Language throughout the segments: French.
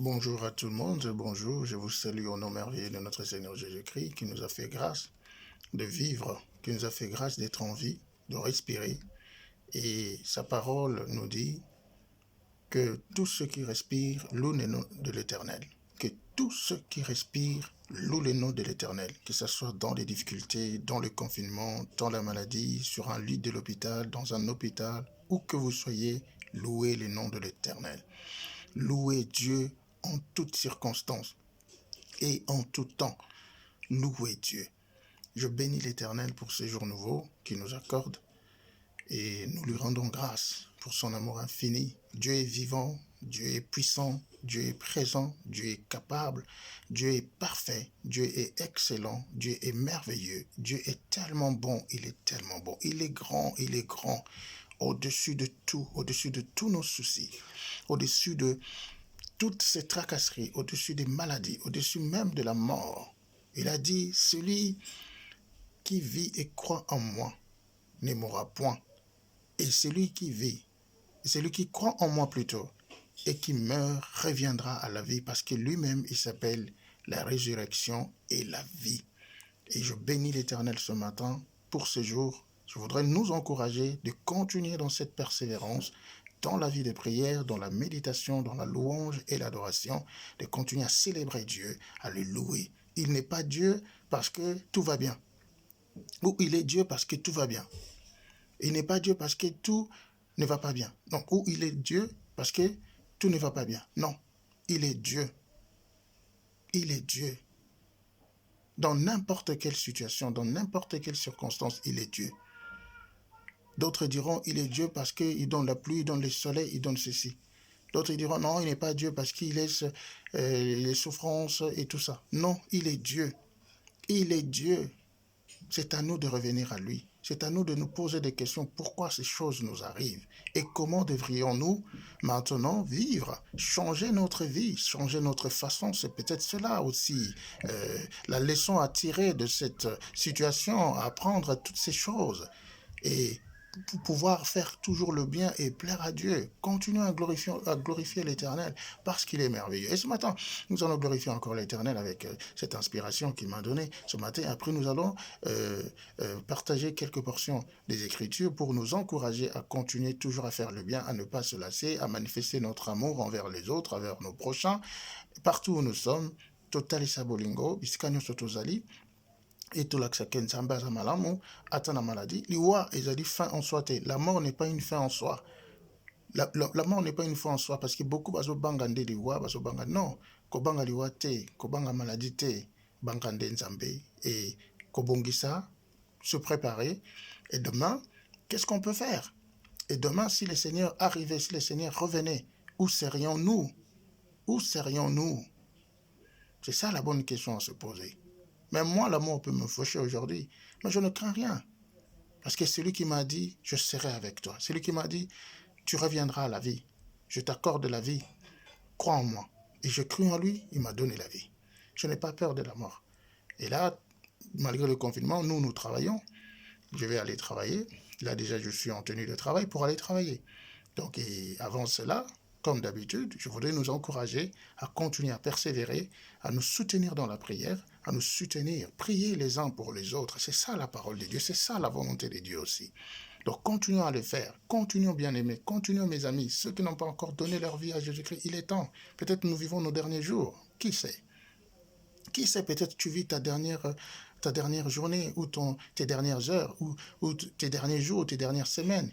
Bonjour à tout le monde, bonjour, je vous salue au nom merveilleux de notre Seigneur Jésus-Christ qui nous a fait grâce de vivre, qui nous a fait grâce d'être en vie, de respirer. Et sa parole nous dit que tout ce qui respire loue le nom de l'Éternel. Que tout ce qui respire loue le nom de l'Éternel, que ce soit dans les difficultés, dans le confinement, dans la maladie, sur un lit de l'hôpital, dans un hôpital, où que vous soyez, louez le nom de l'Éternel. Louez Dieu en toutes circonstances et en tout temps. Louez Dieu. Je bénis l'Éternel pour ce jour nouveau qu'il nous accorde et nous lui rendons grâce pour son amour infini. Dieu est vivant, Dieu est puissant, Dieu est présent, Dieu est capable, Dieu est parfait, Dieu est excellent, Dieu est merveilleux, Dieu est tellement bon, il est tellement bon, il est grand, au-dessus de tout, au-dessus de tous nos soucis, au-dessus de toutes ces tracasseries, au-dessus des maladies, au-dessus même de la mort. Il a dit, celui qui vit et croit en moi ne mourra point. Et celui qui vit, celui qui croit en moi plutôt, et qui meurt, reviendra à la vie, parce que lui-même, il s'appelle la résurrection et la vie. Et je bénis l'Éternel ce matin pour ce jour. Je voudrais nous encourager de continuer dans cette persévérance, dans la vie de prière, dans la méditation, dans la louange et l'adoration, de continuer à célébrer Dieu, à le louer. Il n'est pas Dieu parce que tout va bien, ou il est Dieu parce que tout va bien. Il n'est pas Dieu parce que tout ne va pas bien. Non, ou il est Dieu parce que tout ne va pas bien. Non, il est Dieu. Il est Dieu. Dans n'importe quelle situation, dans n'importe quelle circonstance, il est Dieu. D'autres diront, il est Dieu parce qu'il donne la pluie, il donne le soleil, il donne ceci. D'autres diront, non, il n'est pas Dieu parce qu'il laisse les souffrances et tout ça. Non, il est Dieu. Il est Dieu. C'est à nous de revenir à lui. C'est à nous de nous poser des questions. Pourquoi ces choses nous arrivent? Et comment devrions-nous maintenant vivre? Changer notre vie, changer notre façon. C'est peut-être cela aussi, la leçon à tirer de cette situation, à apprendre toutes ces choses. Et pour pouvoir faire toujours le bien et plaire à Dieu. Continuons à glorifier l'Éternel parce qu'il est merveilleux. Et ce matin, nous allons glorifier encore l'Éternel avec cette inspiration qu'il m'a donnée ce matin. Après, nous allons partager quelques portions des Écritures pour nous encourager à continuer toujours à faire le bien, à ne pas se lasser, à manifester notre amour envers les autres, envers nos prochains, partout où nous sommes. Total Sabolingo, Biscanio Sotozali, et tout l'accès Nzambe aza malamu ata na maladie liwa ezali fin en soi te. La mort n'est pas une fin en soi. La mort n'est pas une fin en soi parce que beaucoup bazobanga nde liwa bazobanga non kobanga liwa te kobanga maladie te banga nde Nzambe et kobongisa se préparer. Et demain, qu'est-ce qu'on peut faire? Et demain, si le Seigneur arrivait, si le Seigneur revenait, où serions-nous? Où serions-nous? C'est ça la bonne question à se poser. Même moi, la mort peut me faucher aujourd'hui, mais je ne crains rien. Parce que celui qui m'a dit, je serai avec toi. Celui qui m'a dit, tu reviendras à la vie. Je t'accorde la vie. Crois en moi. Et je cru en lui, il m'a donné la vie. Je n'ai pas peur de la mort. Et là, malgré le confinement, nous travaillons. Je vais aller travailler. Là, déjà, je suis en tenue de travail pour aller travailler. Donc, et avant cela, comme d'habitude, je voudrais nous encourager à continuer à persévérer, à nous soutenir dans la prière, à nous soutenir, prier les uns pour les autres. C'est ça la parole de Dieu, c'est ça la volonté de Dieu aussi. Donc continuons à le faire, continuons bien-aimés, continuons mes amis, ceux qui n'ont pas encore donné leur vie à Jésus-Christ, il est temps. Peut-être nous vivons nos derniers jours, qui sait? Qui sait, peut-être tu vis ta dernière journée, ou tes dernières heures, ou tes derniers jours, tes dernières semaines.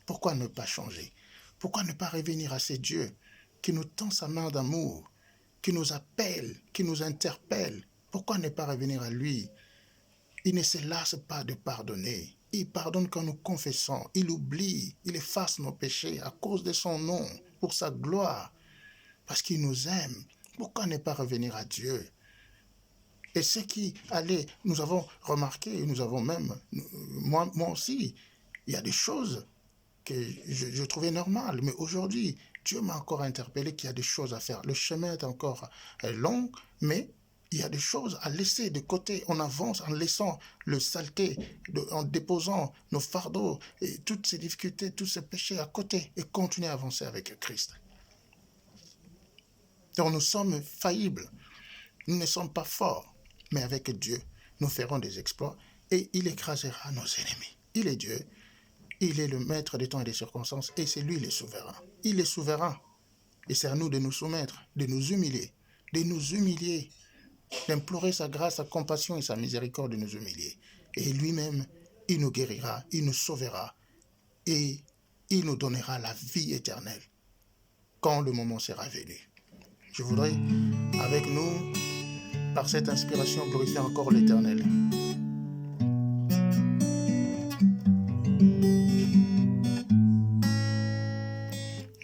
Pourquoi ne pas changer? Pourquoi ne pas revenir à ce Dieu qui nous tend sa main d'amour, qui nous appelle, qui nous interpelle? Pourquoi ne pas revenir à lui? Il ne se lasse pas de pardonner. Il pardonne quand nous confessons. Il oublie, il efface nos péchés à cause de son nom, pour sa gloire, parce qu'il nous aime. Pourquoi ne pas revenir à Dieu? Et ce qui allait, nous avons remarqué, nous avons même, moi aussi, il y a des choses que je trouvais normales. Mais aujourd'hui, Dieu m'a encore interpellé qu'il y a des choses à faire. Le chemin est encore long, mais il y a des choses à laisser de côté. On avance en laissant le saleté, en déposant nos fardeaux et toutes ces difficultés, tous ces péchés à côté et continuer à avancer avec Christ. Donc nous sommes faillibles. Nous ne sommes pas forts. Mais avec Dieu, nous ferons des exploits et il écrasera nos ennemis. Il est Dieu. Il est le maître des temps et des circonstances et c'est lui le souverain. Il est souverain. Et c'est à nous de nous soumettre, de nous humilier, d'implorer sa grâce, sa compassion et sa miséricorde de nous humilier. Et lui-même, il nous guérira, il nous sauvera et il nous donnera la vie éternelle quand le moment sera venu. Je voudrais, avec nous, par cette inspiration, glorifier encore l'Éternel.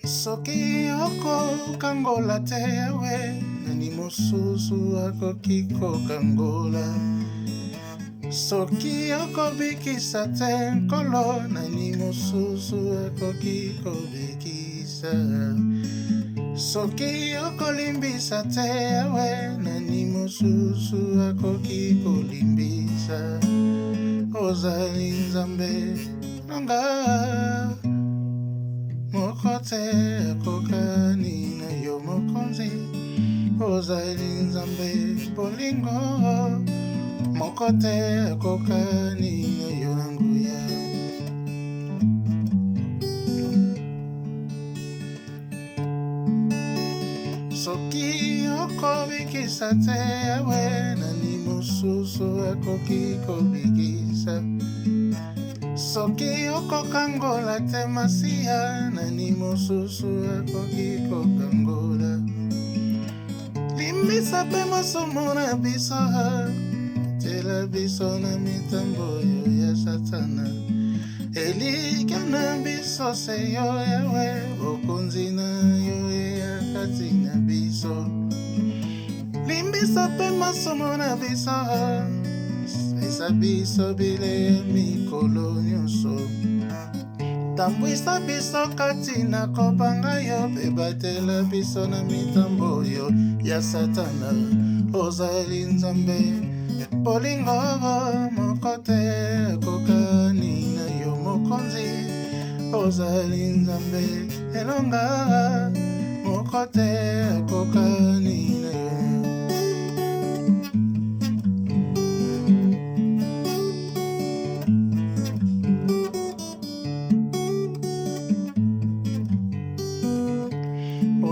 Soki oko kangola tewe, nani mosusu akoki kokangola. Soki oko bikisa te nkolo, nani mosusu akoki kobikisa. Soki oko limbisa tewe, nani mosusu akoki kolimbisa. Ozali Nzambe nanga. Mokote kokani na yo mokonzi ozali Nzambe bolingo mokote kokani na yo nguya soki okobikisa te yawe nani mosusu akoki kobikisa soki okokangola te masiya nani mosusu akoki kokangola limbisa pe masomo na biso tela biso na mitambo yo ya satana elikya na biso se yo yawe bokonzi na yo ya kati na biso limbisa pe masomo na biso esa biso bile mikolo nyonso tambwisa biso kati na kopanga yo pe batela biso na mitambo yo ya satana ozali Nzambe bolingo mokote kokani na yo mokonzi ozali Nzambe elonga mokote kokani na yo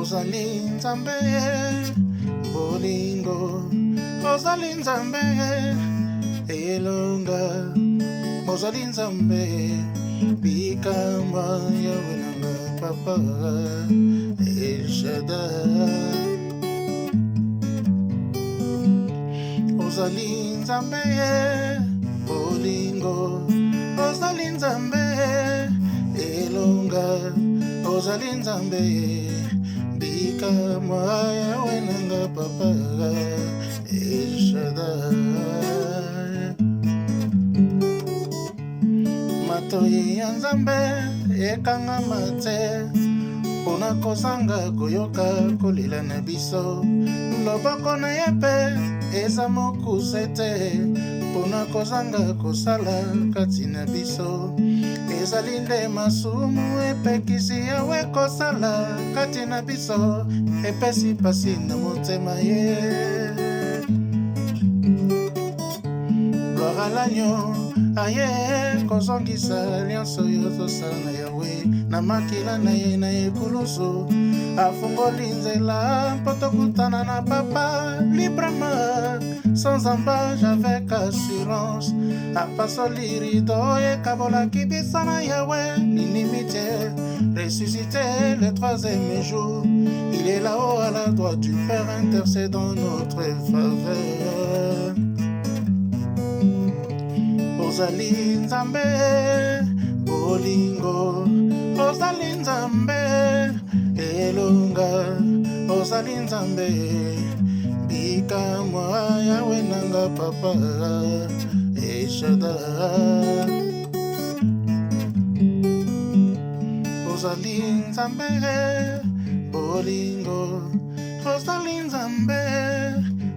ozali Nzambe bolingo ozali Nzambe elonga ozali Nzambe bikamwa yawe nanga papa El Shaddai ozali Nzambe bolingo ozali Nzambe elonga ozali Nzambe bikamwa yawe nanga papa El Shaddai matoyi ya Nzambe ekangama te mpona kozanga koyoka kolela na biso loboko na ye mpe eza mokuse te mpona kozanga kosala kati na biso ezali nde masumu epekisi yawe kosala kati na biso epesi pasi na motema ye gloire à l'agneau aye kozongisa nyonso yo tosala na yawe na makila na ye na ekulusu afungoli nzela mpo tokutana na papa librement sans embâche avec assurance apasoli rido ekabolaki bisa na yawe l'inimitié ressuscité le troisième jour il est là-haut à la droite du Père intercédant notre faveur ozali Nzambe bolingo ozali Nzambe elonga ozali Nzambe bikamwa yawe nanga papa El Shaddai ozali Nzambe bolingo ozali Nzambe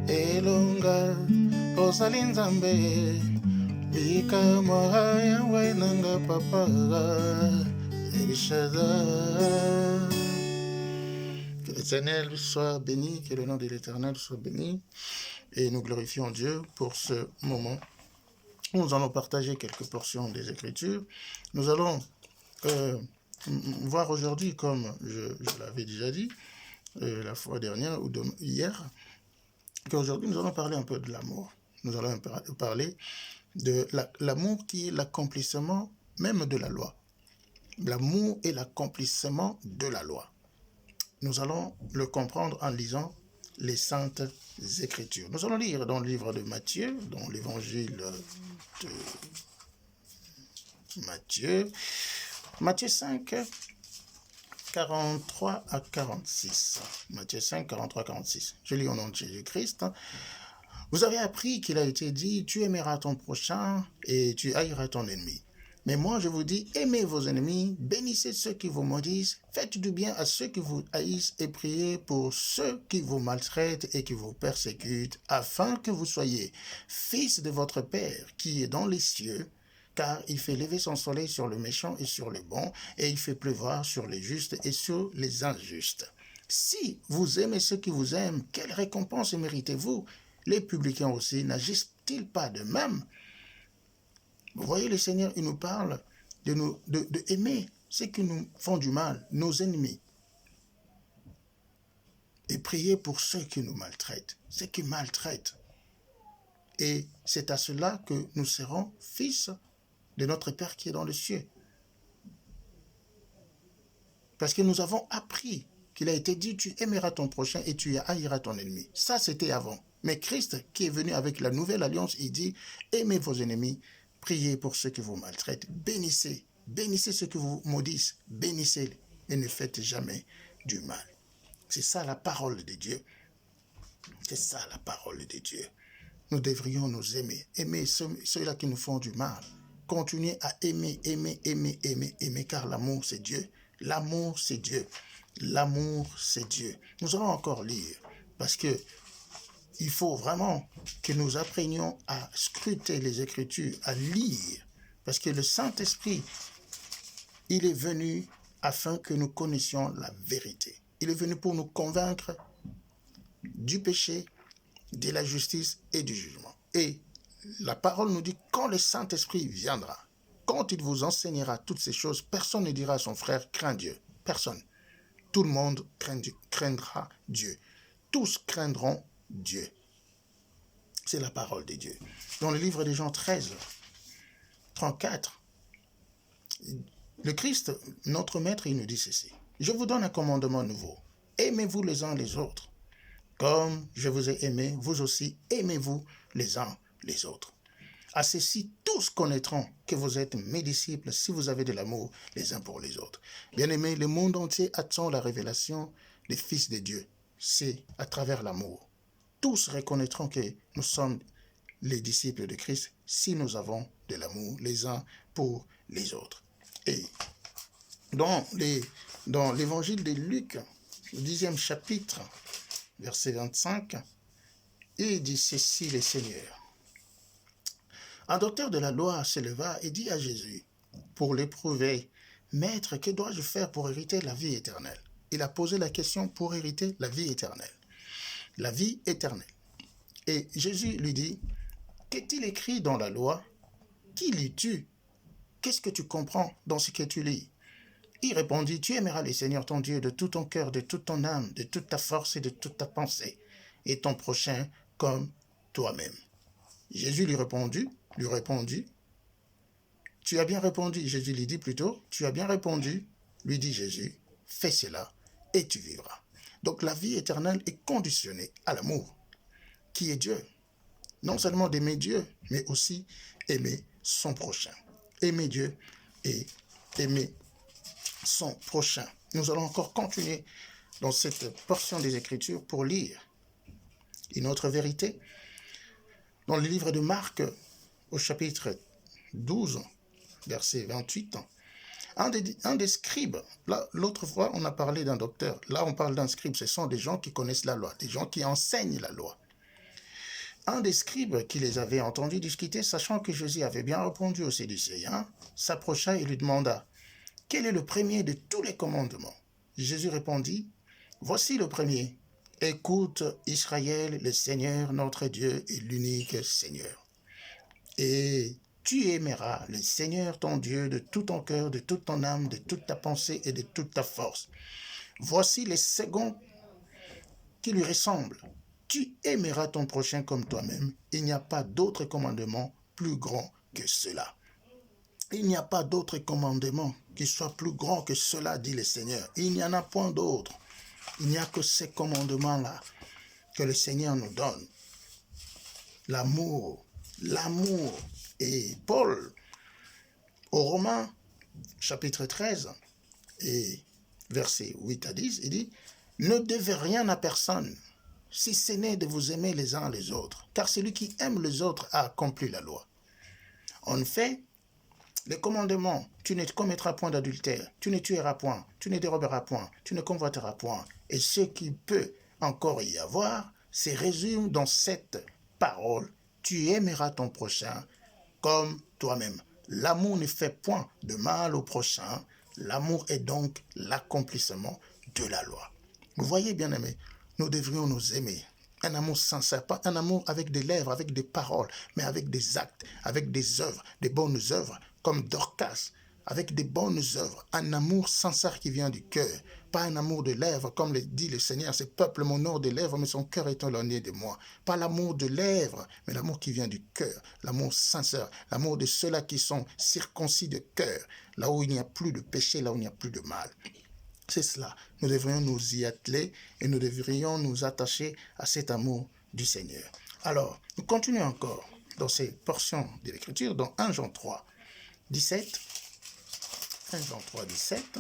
elonga ozali Nzambe bikamwa yawe nanga papa El Shaddai. Que L'Éternel soit béni, que le nom de l'Éternel soit béni. Et nous glorifions Dieu pour ce moment. Nous allons partager quelques portions des Écritures. Nous allons voir aujourd'hui, comme je l'avais déjà dit la fois dernière ou hier, qu'aujourd'hui nous allons parler un peu de l'amour. Nous allons parler de l'amour qui est l'accomplissement même de la loi. L'amour est l'accomplissement de la loi. Nous allons le comprendre en lisant les Saintes Écritures. Nous allons lire dans le livre de Matthieu, dans l'évangile de Matthieu, Matthieu 5, 43 à 46. Matthieu 5, 43 à 46. Je lis au nom de Jésus-Christ. Vous avez appris qu'il a été dit, tu aimeras ton prochain et tu haïras ton ennemi. Mais moi, je vous dis, aimez vos ennemis, bénissez ceux qui vous maudissent, faites du bien à ceux qui vous haïssent et priez pour ceux qui vous maltraitent et qui vous persécutent, afin que vous soyez fils de votre Père qui est dans les cieux, car il fait lever son soleil sur le méchant et sur le bon, et il fait pleuvoir sur les justes et sur les injustes. Si vous aimez ceux qui vous aiment, quelle récompense méritez-vous? Les publicains aussi n'agissent-ils pas de même? Vous voyez, le Seigneur, il nous parle de aimer ceux qui nous font du mal, nos ennemis. Et prier pour ceux qui nous maltraitent, ceux qui maltraitent. Et c'est à cela que nous serons fils de notre Père qui est dans les cieux. Parce que nous avons appris qu'il a été dit, tu aimeras ton prochain et tu haïras ton ennemi. Ça, c'était avant. Mais Christ, qui est venu avec la nouvelle alliance, il dit, aimez vos ennemis, priez pour ceux qui vous maltraitent, bénissez ceux qui vous maudissent, bénissez-les et ne faites jamais du mal. C'est ça la parole de Dieu. C'est ça la parole de Dieu. Nous devrions nous aimer ceux-là qui nous font du mal. Continuez à aimer, car l'amour c'est Dieu. L'amour c'est Dieu. L'amour c'est Dieu. Nous allons encore lire, parce que il faut vraiment que nous apprenions à scruter les Écritures, à lire, parce que le Saint-Esprit, il est venu afin que nous connaissions la vérité. Il est venu pour nous convaincre du péché, de la justice et du jugement. Et la parole nous dit, quand le Saint-Esprit viendra, quand il vous enseignera toutes ces choses, personne ne dira à son frère, crains Dieu. Personne. Tout le monde craindra Dieu. Tous craindront Dieu. C'est la parole de Dieu. Dans le livre de Jean 13, 34, le Christ, notre Maître, il nous dit ceci. Je vous donne un commandement nouveau. Aimez-vous les uns les autres. Comme je vous ai aimé, vous aussi aimez-vous les uns les autres. À ceci, tous connaîtront que vous êtes mes disciples si vous avez de l'amour les uns pour les autres. Bien-aimés, le monde entier attend la révélation des fils de Dieu. C'est à travers l'amour. Tous reconnaîtront que nous sommes les disciples de Christ si nous avons de l'amour les uns pour les autres. Et dans l'évangile de Luc, le 10e chapitre, verset 25, il dit ceci, le Seigneur. Un docteur de la loi se leva et dit à Jésus, pour l'éprouver, « Maître, que dois-je faire pour hériter la vie éternelle ?» Il a posé la question pour hériter la vie éternelle. La vie éternelle. Et Jésus lui dit, « Qu'est-il écrit dans la loi? Qui lis-tu? Qu'est-ce que tu comprends dans ce que tu lis ?» Il répondit, « Tu aimeras le Seigneur ton Dieu de tout ton cœur, de toute ton âme, de toute ta force et de toute ta pensée, et ton prochain comme toi-même. » Jésus lui répondit, « Tu as bien répondu. » Jésus lui dit plutôt, « Tu as bien répondu. » Lui dit Jésus, « Fais cela et tu vivras. » Donc la vie éternelle est conditionnée à l'amour, qui est Dieu. Non seulement d'aimer Dieu, mais aussi aimer son prochain. Aimer Dieu et aimer son prochain. Nous allons encore continuer dans cette portion des Écritures pour lire une autre vérité. Dans le livre de Marc, au chapitre 12, verset 28, un des scribes, là, l'autre fois, on a parlé d'un docteur, là, on parle d'un scribe, ce sont des gens qui connaissent la loi, des gens qui enseignent la loi. Un des scribes qui les avait entendus discuter, sachant que Jésus avait bien répondu aux Sadducéens, s'approcha et lui demanda, « Quel est le premier de tous les commandements ?» Jésus répondit, « Voici le premier. Écoute Israël, le Seigneur notre Dieu est l'unique Seigneur. Et tu aimeras le Seigneur ton Dieu de tout ton cœur, de toute ton âme, de toute ta pensée et de toute ta force. Voici les seconds qui lui ressemblent. Tu aimeras ton prochain comme toi-même. Il n'y a pas d'autre commandement plus grand que cela. Il n'y a pas d'autre commandement qui soit plus grand que cela, dit le Seigneur. Il n'y en a point d'autre. Il n'y a que ces commandements-là que le Seigneur nous donne. L'amour. Et Paul, aux Romains, chapitre 13, et versets 8 à 10, il dit, « Ne devez rien à personne, si ce n'est de vous aimer les uns les autres, car celui qui aime les autres a accompli la loi. » En fait, le commandement, tu ne commettras point d'adultère, tu ne tueras point, tu ne déroberas point, tu ne convoiteras point, et ce qui peut encore y avoir, se résume dans cette parole, tu aimeras ton prochain comme toi-même. L'amour ne fait point de mal au prochain, l'amour est donc l'accomplissement de la loi. Vous voyez, bien-aimés, nous devrions nous aimer. Un amour sincère, pas un amour avec des lèvres, avec des paroles, mais avec des actes, avec des œuvres, des bonnes œuvres, comme Dorcas, avec des bonnes œuvres. Un amour sincère qui vient du cœur, pas un amour de lèvres, comme le dit le Seigneur, ce peuple m'honore des lèvres, mais son cœur est éloigné de moi. Pas l'amour de lèvres, mais l'amour qui vient du cœur, l'amour sincère, l'amour de ceux-là qui sont circoncis de cœur, là où il n'y a plus de péché, là où il n'y a plus de mal. C'est cela. Nous devrions nous y atteler et nous devrions nous attacher à cet amour du Seigneur. Alors, nous continuons encore dans ces portions de l'Écriture, dans 1 Jean 3, 17. 1 Jean 3, 17.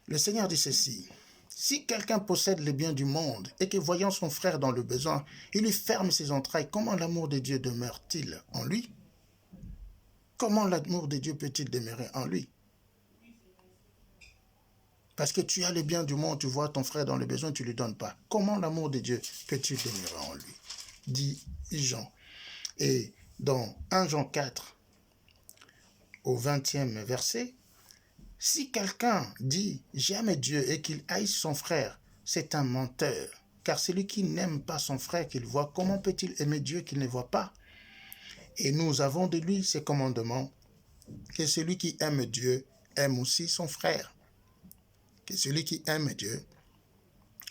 Le Seigneur dit ceci. Si quelqu'un possède les biens du monde et que voyant son frère dans le besoin, il lui ferme ses entrailles, comment l'amour de Dieu demeure-t-il en lui? Comment l'amour de Dieu peut-il demeurer en lui? Parce que tu as les biens du monde, tu vois ton frère dans le besoin, tu ne lui donnes pas. Comment l'amour de Dieu peut-il demeurer en lui? Dit Jean. Et dans 1 Jean 4, au 20e verset, si quelqu'un dit « j'aime Dieu » et qu'il haïsse son frère, c'est un menteur. Car celui qui n'aime pas son frère qu'il voit, comment peut-il aimer Dieu qu'il ne voit pas? Et nous avons de lui ces commandements, que celui qui aime Dieu aime aussi son frère. Que celui qui aime Dieu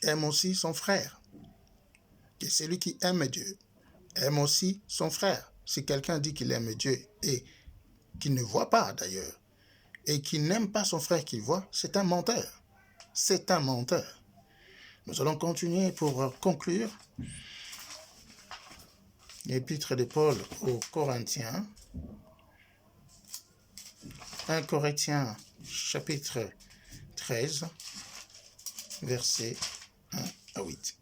aime aussi son frère. Que celui qui aime Dieu aime aussi son frère. Si quelqu'un dit qu'il aime Dieu et qu'il ne voit pas d'ailleurs, et qu'il n'aime pas son frère qu'il voit, c'est un menteur. C'est un menteur. Nous allons continuer pour conclure. L'épître de Paul aux Corinthiens. 1 Corinthiens chapitre 13, versets 1 à 8.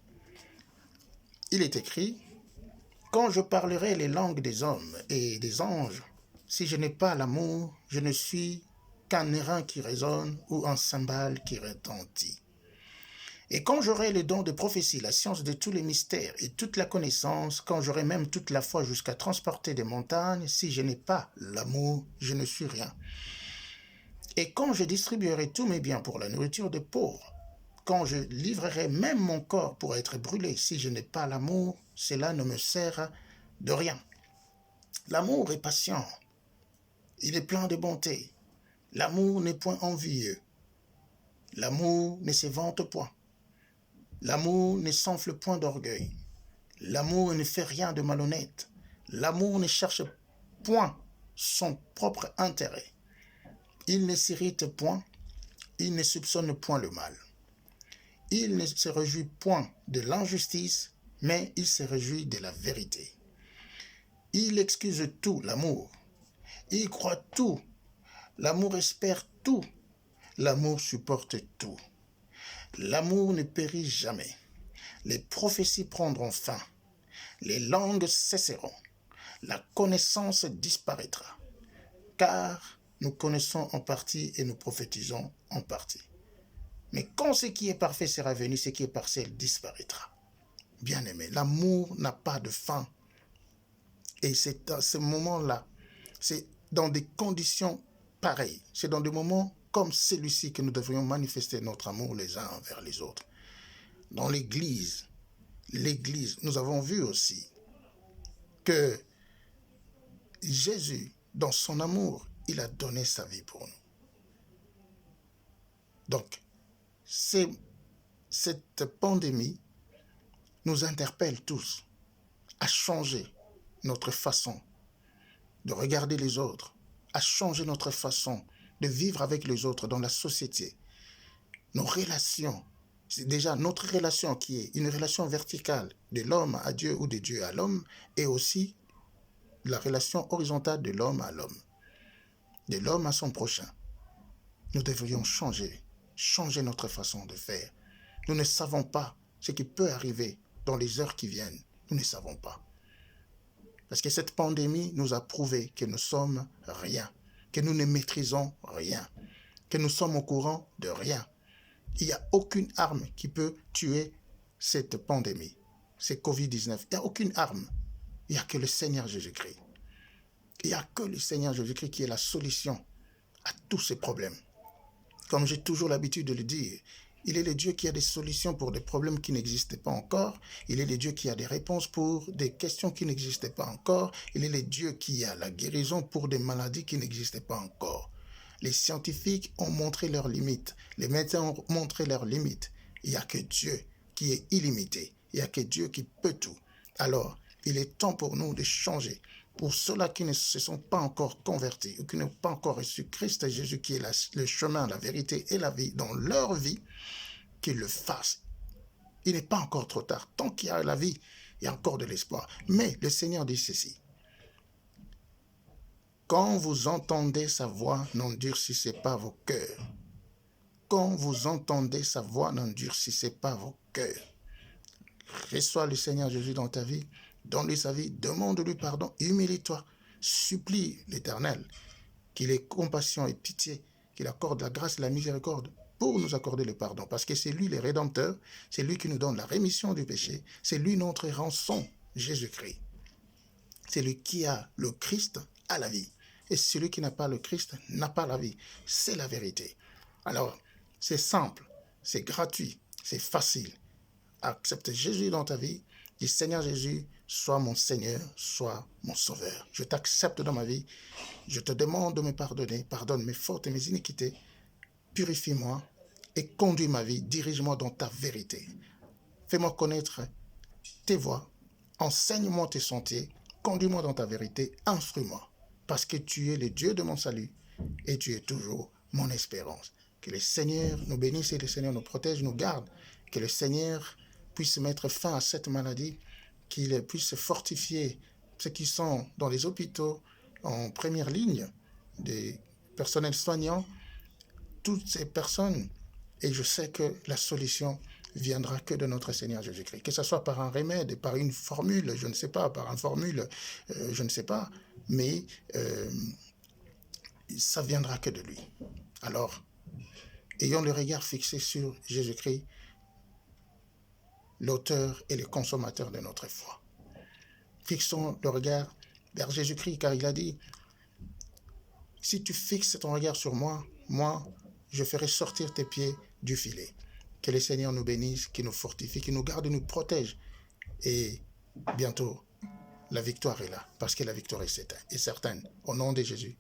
Il est écrit, « Quand je parlerai les langues des hommes et des anges, si je n'ai pas l'amour, je ne suis qu'un airain qui résonne ou un cymbale qui retentit. Et quand j'aurai le don de prophétie, la science de tous les mystères et toute la connaissance, quand j'aurai même toute la foi jusqu'à transporter des montagnes, si je n'ai pas l'amour, je ne suis rien. Et quand je distribuerai tous mes biens pour la nourriture des pauvres, quand je livrerai même mon corps pour être brûlé, si je n'ai pas l'amour, cela ne me sert de rien. L'amour est patient, il est plein de bonté. L'amour n'est point envieux. L'amour ne se vante point. L'amour ne s'enfle point d'orgueil. L'amour ne fait rien de malhonnête. L'amour ne cherche point son propre intérêt. Il ne s'irrite point, il ne soupçonne point le mal. Il ne se réjouit point de l'injustice, mais il se réjouit de la vérité. Il excuse tout, l'amour. Il croit tout. L'amour espère tout. L'amour supporte tout. L'amour ne périt jamais. Les prophéties prendront fin. Les langues cesseront. La connaissance disparaîtra. Car nous connaissons en partie et nous prophétisons en partie. Mais quand ce qui est parfait sera venu, ce qui est partiel disparaîtra. Bien-aimé, l'amour n'a pas de fin. Et c'est à ce moment-là, c'est dans des conditions pareilles. C'est dans des moments comme celui-ci que nous devrions manifester notre amour les uns envers les autres. Dans l'Église, nous avons vu aussi que Jésus, dans son amour, il a donné sa vie pour nous. Donc, cette pandémie nous interpelle tous à changer notre façon de regarder les autres, à changer notre façon de vivre avec les autres dans la société. Nos relations, c'est déjà notre relation qui est une relation verticale de l'homme à Dieu ou de Dieu à l'homme, et aussi la relation horizontale de l'homme à l'homme, de l'homme à son prochain. Nous devrions changer notre façon de faire. Nous ne savons pas ce qui peut arriver dans les heures qui viennent. Nous ne savons pas. Parce que cette pandémie nous a prouvé que nous sommes rien, que nous ne maîtrisons rien, que nous sommes au courant de rien. Il n'y a aucune arme qui peut tuer cette pandémie, c'est Covid-19. Il n'y a aucune arme. Il n'y a que le Seigneur Jésus-Christ. Il n'y a que le Seigneur Jésus-Christ qui est la solution à tous ces problèmes. Comme j'ai toujours l'habitude de le dire, il est le Dieu qui a des solutions pour des problèmes qui n'existaient pas encore. Il est le Dieu qui a des réponses pour des questions qui n'existaient pas encore. Il est le Dieu qui a la guérison pour des maladies qui n'existaient pas encore. Les scientifiques ont montré leurs limites. Les médecins ont montré leurs limites. Il n'y a que Dieu qui est illimité. Il n'y a que Dieu qui peut tout. Alors, il est temps pour nous de changer. Pour ceux-là qui ne se sont pas encore convertis ou qui n'ont pas encore reçu Christ Jésus qui est le chemin, la vérité et la vie dans leur vie, qu'ils le fassent. Il n'est pas encore trop tard. Tant qu'il y a la vie, il y a encore de l'espoir. Mais le Seigneur dit ceci. Quand vous entendez sa voix, n'endurcissez pas vos cœurs. Quand vous entendez sa voix, n'endurcissez pas vos cœurs. Reçois le Seigneur Jésus dans ta vie. Donne-lui sa vie, demande-lui pardon, humilie-toi, supplie l'Éternel qu'il ait compassion et pitié, qu'il accorde la grâce et la miséricorde pour nous accorder le pardon, parce que c'est lui le Rédempteur, c'est lui qui nous donne la rémission du péché, c'est lui notre rançon, Jésus-Christ. C'est lui qui a le Christ à la vie, et celui qui n'a pas le Christ n'a pas la vie, c'est la vérité. Alors, c'est simple, c'est gratuit, c'est facile. Accepte Jésus dans ta vie, dis Seigneur Jésus, sois mon Seigneur, sois mon Sauveur. Je t'accepte dans ma vie. Je te demande de me pardonner. Pardonne mes fautes et mes iniquités. Purifie-moi et conduis ma vie. Dirige-moi dans ta vérité. Fais-moi connaître tes voies. Enseigne-moi tes sentiers. Conduis-moi dans ta vérité. Instruis-moi. Parce que tu es le Dieu de mon salut et tu es toujours mon espérance. Que le Seigneur nous bénisse et le Seigneur nous protège, nous garde. Que le Seigneur puisse mettre fin à cette maladie, qu'il puisse fortifier ceux qui sont dans les hôpitaux, en première ligne, des personnels soignants, toutes ces personnes. Et je sais que la solution viendra que de notre Seigneur Jésus-Christ. Que ce soit par un remède, par une formule, je ne sais pas, par une formule, je ne sais pas, mais ça viendra que de lui. Alors, ayons le regard fixé sur Jésus-Christ, l'auteur et le consommateur de notre foi. Fixons le regard vers Jésus-Christ, car il a dit, si tu fixes ton regard sur moi, je ferai sortir tes pieds du filet. Que le Seigneur nous bénisse, qu'il nous fortifie, qu'il nous garde, nous protège. Et bientôt, la victoire est là, parce que la victoire est certaine. Au nom de Jésus,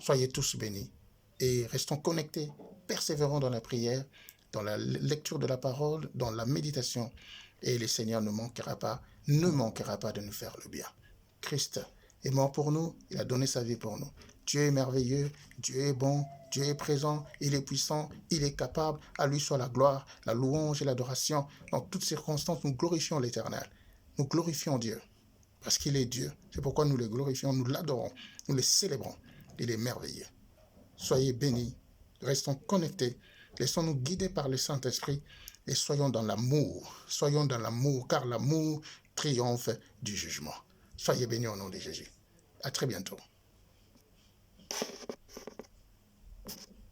soyez tous bénis et restons connectés, persévérons dans la prière, dans la lecture de la parole, dans la méditation, et le Seigneur ne manquera pas de nous faire le bien. Christ est mort pour nous, il a donné sa vie pour nous. Dieu est merveilleux, Dieu est bon, Dieu est présent, il est puissant, il est capable, à lui soit la gloire, la louange et l'adoration. Dans toutes circonstances, nous glorifions l'Éternel, nous glorifions Dieu, parce qu'il est Dieu. C'est pourquoi nous le glorifions, nous l'adorons, nous le célébrons, il est merveilleux. Soyez bénis, restons connectés, laissons-nous guider par le Saint-Esprit et soyons dans l'amour, car l'amour triomphe du jugement. Soyez bénis au nom de Jésus. À très bientôt.